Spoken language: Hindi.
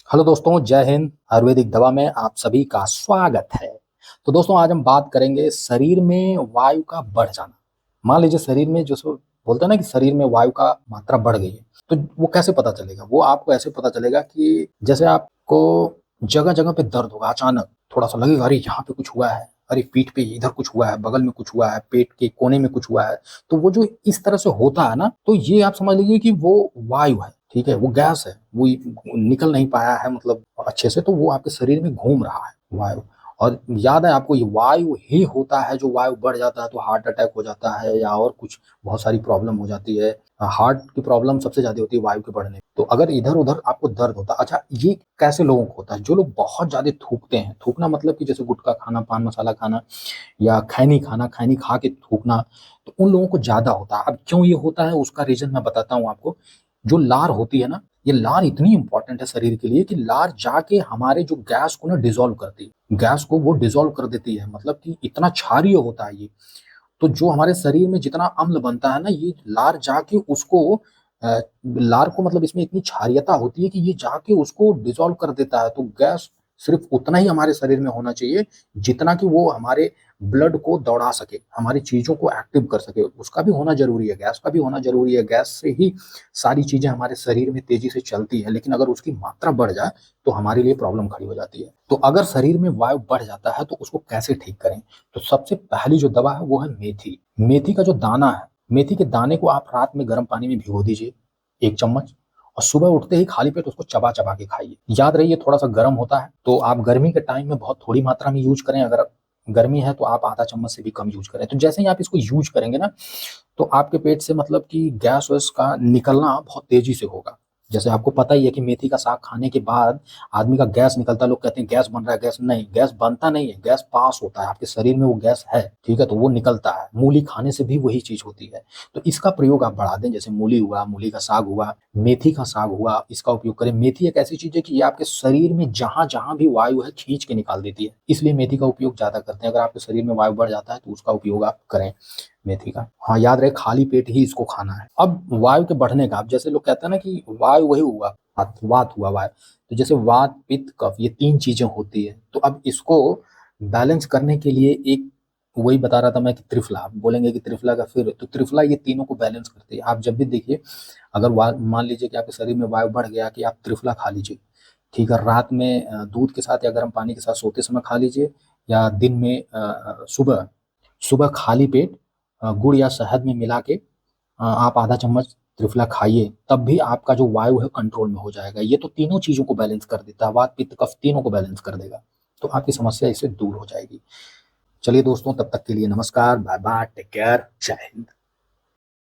हेलो दोस्तों, जय हिंद। आयुर्वेदिक दवा में आप सभी का स्वागत है। तो दोस्तों, आज हम बात करेंगे शरीर में वायु का बढ़ जाना। मान लीजिए शरीर में जो सो बोलते हैं ना कि शरीर में वायु का मात्रा बढ़ गई है, तो वो कैसे पता चलेगा? वो आपको ऐसे पता चलेगा कि जैसे आपको जगह जगह पे दर्द होगा, अचानक थोड़ा सा लगेगा, अरे यहाँ पे कुछ हुआ है, अरे पीठ पे इधर कुछ हुआ है, बगल में कुछ हुआ है, पेट के कोने में कुछ हुआ है। तो वो जो इस तरह से होता है ना, तो ये आप समझ लीजिए कि वो वायु है। ठीक है, वो गैस है, वो निकल नहीं पाया है मतलब अच्छे से, तो वो आपके शरीर में घूम रहा है वायु। और याद है आपको, ये वायु ही होता है, जो वायु बढ़ जाता है तो हार्ट अटैक हो जाता है या और कुछ बहुत सारी प्रॉब्लम हो जाती है। हार्ट की प्रॉब्लम सबसे ज्यादा होती है वायु के बढ़ने। तो अगर इधर उधर आपको दर्द होता है, अच्छा ये कैसे लोगों को होता है? जो लोग बहुत ज्यादा थूकते हैं, थूकना मतलब कि जैसे गुटखा खाना, पान मसाला खाना या खैनी खाना, खैनी खा के थूकना, तो उन लोगों को ज्यादा होता है। अब क्यों ये होता है उसका रीजन मैं बताता हूँ आपको। जो लार होती है ना, ये लार इतनी इंपॉर्टेंट है शरीर के लिए कि लार जाके हमारे जो गैस को ना डिसॉल्व करती है, गैस को वो डिसॉल्व कर देती है, मतलब कि इतना क्षारीय होता है ये। तो जो हमारे शरीर में जितना अम्ल बनता है ना, ये लार जाके उसको लार को मतलब इसमें इतनी क्षारीयता होती है कि ये जाके उसको डिसॉल्व कर देता है। तो गैस सिर्फ उतना ही हमारे शरीर में होना चाहिए जितना कि वो हमारे ब्लड को दौड़ा सके, हमारी चीजों को एक्टिव कर सके। उसका भी होना जरूरी है, गैस का भी होना जरूरी है। गैस से ही सारी चीजें हमारे शरीर में तेजी से चलती है, लेकिन अगर उसकी मात्रा बढ़ जाए तो हमारे लिए प्रॉब्लम खड़ी हो जाती है। तो अगर शरीर में वायु बढ़ जाता है तो उसको कैसे ठीक करें? तो सबसे पहली जो दवा है वो है मेथी। मेथी का जो दाना है, मेथी के दाने को आप रात में गर्म पानी में भिगो दीजिए 1 चम्मच, और सुबह उठते ही खाली पेट उसको चबा चबा के खाइए। याद रहिए थोड़ा सा गर्म होता है, तो आप गर्मी के टाइम में बहुत थोड़ी मात्रा में यूज करें। अगर गर्मी है तो आप आधा चम्मच से भी कम यूज करें। तो जैसे ही आप इसको यूज करेंगे ना, तो आपके पेट से मतलब कि गैस वैस का निकलना बहुत तेजी से होगा। जैसे आपको पता ही है कि मेथी का साग खाने के बाद आदमी का गैस निकलता है, लोग कहते हैं गैस बन रहा है, गैस नहीं, गैस बनता नहीं है, गैस पास होता है आपके शरीर में, वो गैस है। ठीक है, तो वो निकलता है। मूली खाने से भी वही चीज होती है। तो इसका प्रयोग आप बढ़ा दें, जैसे मूली हुआ, मूली का साग हुआ, मेथी का साग हुआ, इसका उपयोग करें। मेथी एक ऐसी चीज है कि ये आपके शरीर में जहां जहां भी वायु है खींच के निकाल देती है, इसलिए मेथी का उपयोग ज्यादा करते हैं। अगर आपके शरीर में वायु बढ़ जाता है तो उसका उपयोग आप करें मेथी का। हाँ, याद रहे खाली पेट ही इसको खाना है। अब वायु के बढ़ने का, अब जैसे लोग कहते हैं ना कि वायु वही हुआ, वात वात हुआ वायु। तो जैसे वात पित्त कफ, ये 3 चीजें होती है। तो अब इसको बैलेंस करने के लिए एक, वही बता रहा था मैं कि त्रिफला, आप बोलेंगे कि त्रिफला का फिर, तो त्रिफला ये तीनों को बैलेंस करती है। आप जब भी देखिए, अगर मान लीजिए कि आपके शरीर में वायु बढ़ गया, कि आप त्रिफला खा लीजिए। ठीक है, रात में दूध के साथ या गर्म पानी के साथ सोते समय खा लीजिए, या दिन में सुबह सुबह खाली पेट गुड़ या शहद में मिला के आप आधा चम्मच त्रिफला खाइए, तब भी आपका जो वायु है कंट्रोल में हो जाएगा। ये तो तीनों चीजों को बैलेंस कर देता है, वात पित्त कफ तीनों को बैलेंस कर देगा। तो आपकी समस्या इससे दूर हो जाएगी। चलिए दोस्तों, तब तक के लिए नमस्कार, बाय बाय, टेक केयर, जय हिंद।